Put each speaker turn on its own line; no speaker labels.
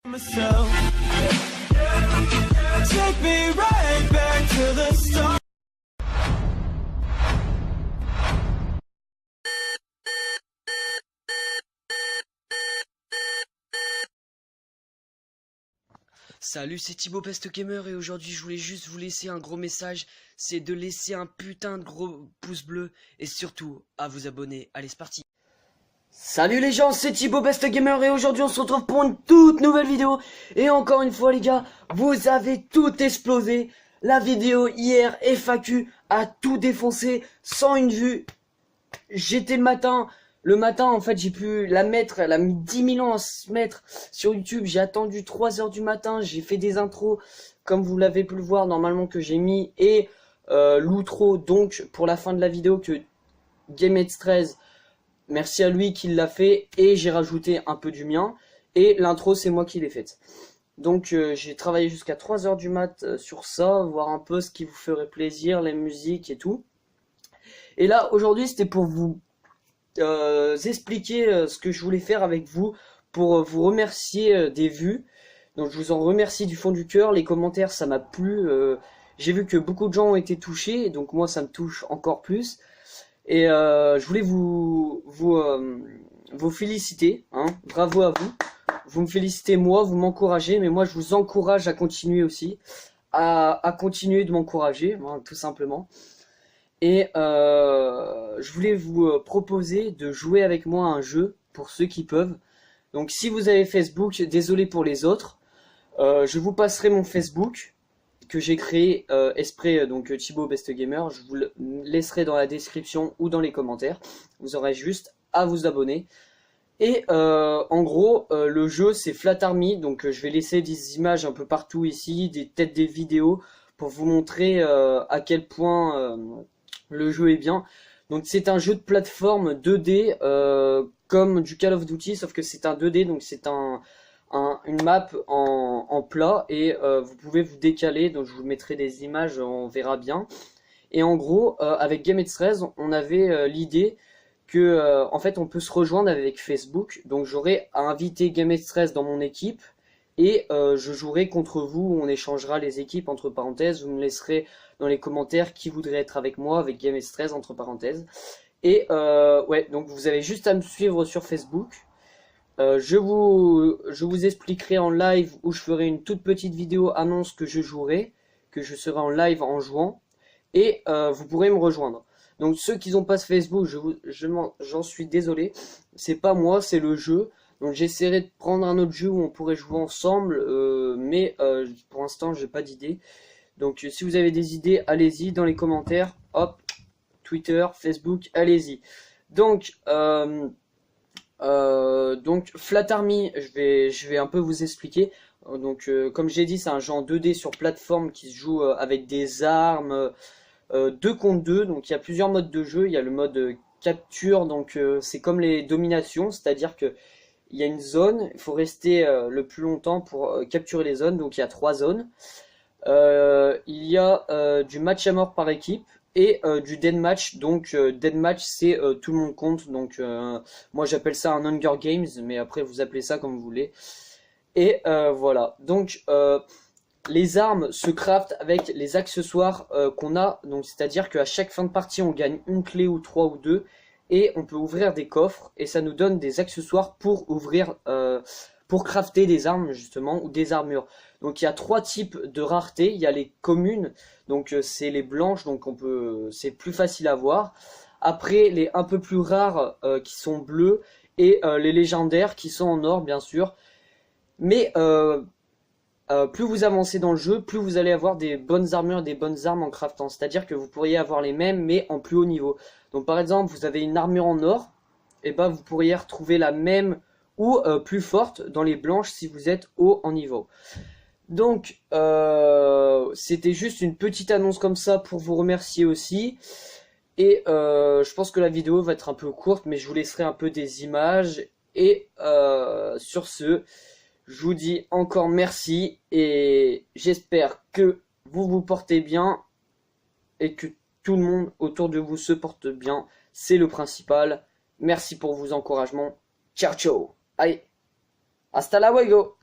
myself. Take me right back to the start.
Salut, c'est Thibaut Peste Gamer et aujourd'hui je voulais juste vous laisser un gros message, c'est de laisser un putain de gros pouce bleu et surtout à vous abonner. Allez, c'est parti. Salut les gens, c'est Thibaut Peste Gamer et aujourd'hui on se retrouve pour une toute nouvelle vidéo. Et encore une fois les gars, vous avez tout explosé. La vidéo hier FAQ a tout défoncé sans une vue. J'étais le matin en fait j'ai pu la mettre, elle a mis 10 000 ans à se mettre sur YouTube. J'ai attendu 3 h du matin, j'ai fait des intros comme vous l'avez pu le voir normalement que j'ai mis. Et l'outro donc pour la fin de la vidéo que Game13, merci à lui qui l'a fait. Et j'ai rajouté un peu du mien. Et l'intro c'est moi qui l'ai faite. Donc j'ai travaillé jusqu'à 3 h du mat sur ça, voir un peu ce qui vous ferait plaisir, les musiques et tout. Et là aujourd'hui c'était pour vous expliquer ce que je voulais faire avec vous, pour vous remercier des vues. Donc je vous en remercie du fond du cœur. Les commentaires ça m'a plu, j'ai vu que beaucoup de gens ont été touchés, donc moi ça me touche encore plus. Et je voulais vous féliciter, hein. Bravo à vous. Vous me félicitez moi, vous m'encouragez, mais moi je vous encourage à continuer aussi, à continuer de m'encourager, hein, tout simplement. Et je voulais vous proposer de jouer avec moi à un jeu, pour ceux qui peuvent. Donc si vous avez Facebook, désolé pour les autres, je vous passerai mon Facebook, que j'ai créé exprès, donc Thibaut Peste Gamer. Je vous le laisserai dans la description ou dans les commentaires. Vous aurez juste à vous abonner. Et en gros, le jeu c'est Flat Army, donc je vais laisser des images un peu partout ici, des têtes des vidéos, pour vous montrer à quel point le jeu est bien. Donc c'est un jeu de plateforme 2D comme du Call of Duty, sauf que c'est un 2D, donc c'est une map en plat et vous pouvez vous décaler. Donc je vous mettrai des images, on verra bien. Et en gros, avec Game13, on avait l'idée que en fait on peut se rejoindre avec Facebook. Donc j'aurai à inviter Game13 dans mon équipe et je jouerai contre vous. On échangera les équipes entre parenthèses. Vous me laisserez dans les commentaires qui voudrait être avec moi, avec Game13 entre parenthèses. Et ouais, donc vous avez juste à me suivre sur Facebook. Je vous expliquerai en live, où je ferai une toute petite vidéo annonce que je jouerai, que je serai en live en jouant. Et vous pourrez me rejoindre. Donc ceux qui n'ont pas ce Facebook, j'en suis désolé. C'est pas moi, c'est le jeu. Donc j'essaierai de prendre un autre jeu où on pourrait jouer ensemble. Mais pour l'instant, j'ai pas d'idée. Donc si vous avez des idées, allez-y dans les commentaires. Hop, Twitter, Facebook, allez-y. Donc Flat Army, je vais un peu vous expliquer. Donc comme j'ai dit, c'est un jeu en 2D sur plateforme qui se joue avec des armes, 2 contre 2. Donc il y a plusieurs modes de jeu. Il y a le mode capture, donc c'est comme les dominations, c'est-à-dire que il y a une zone, il faut rester le plus longtemps pour capturer les zones. Donc il y a 3 zones. Il y a du match à mort par équipe et du deathmatch. Donc deathmatch c'est tout le monde compte. Donc moi j'appelle ça un Hunger Games, mais après vous appelez ça comme vous voulez. Et voilà. Donc les armes se craftent avec les accessoires qu'on a. Donc c'est-à-dire qu'à chaque fin de partie on gagne une clé ou 3 ou 2. Et on peut ouvrir des coffres et ça nous donne des accessoires pour ouvrir, pour crafter des armes justement, ou des armures. Donc il y a 3 types de rareté. Il y a les communes, donc c'est les blanches, donc c'est plus facile à voir. Après les un peu plus rares qui sont bleues, et les légendaires qui sont en or bien sûr. Mais plus vous avancez dans le jeu, plus vous allez avoir des bonnes armures, des bonnes armes en craftant. C'est-à-dire que vous pourriez avoir les mêmes mais en plus haut niveau. Donc par exemple, vous avez une armure en or, et ben vous pourriez retrouver la même ou plus forte dans les blanches si vous êtes haut en niveau. Donc c'était juste une petite annonce comme ça pour vous remercier aussi. Et je pense que la vidéo va être un peu courte, mais je vous laisserai un peu des images. Et sur ce, je vous dis encore merci et j'espère que vous vous portez bien et que tout le monde autour de vous se porte bien. C'est le principal. Merci pour vos encouragements. Ciao ciao. Allez, hasta la luego.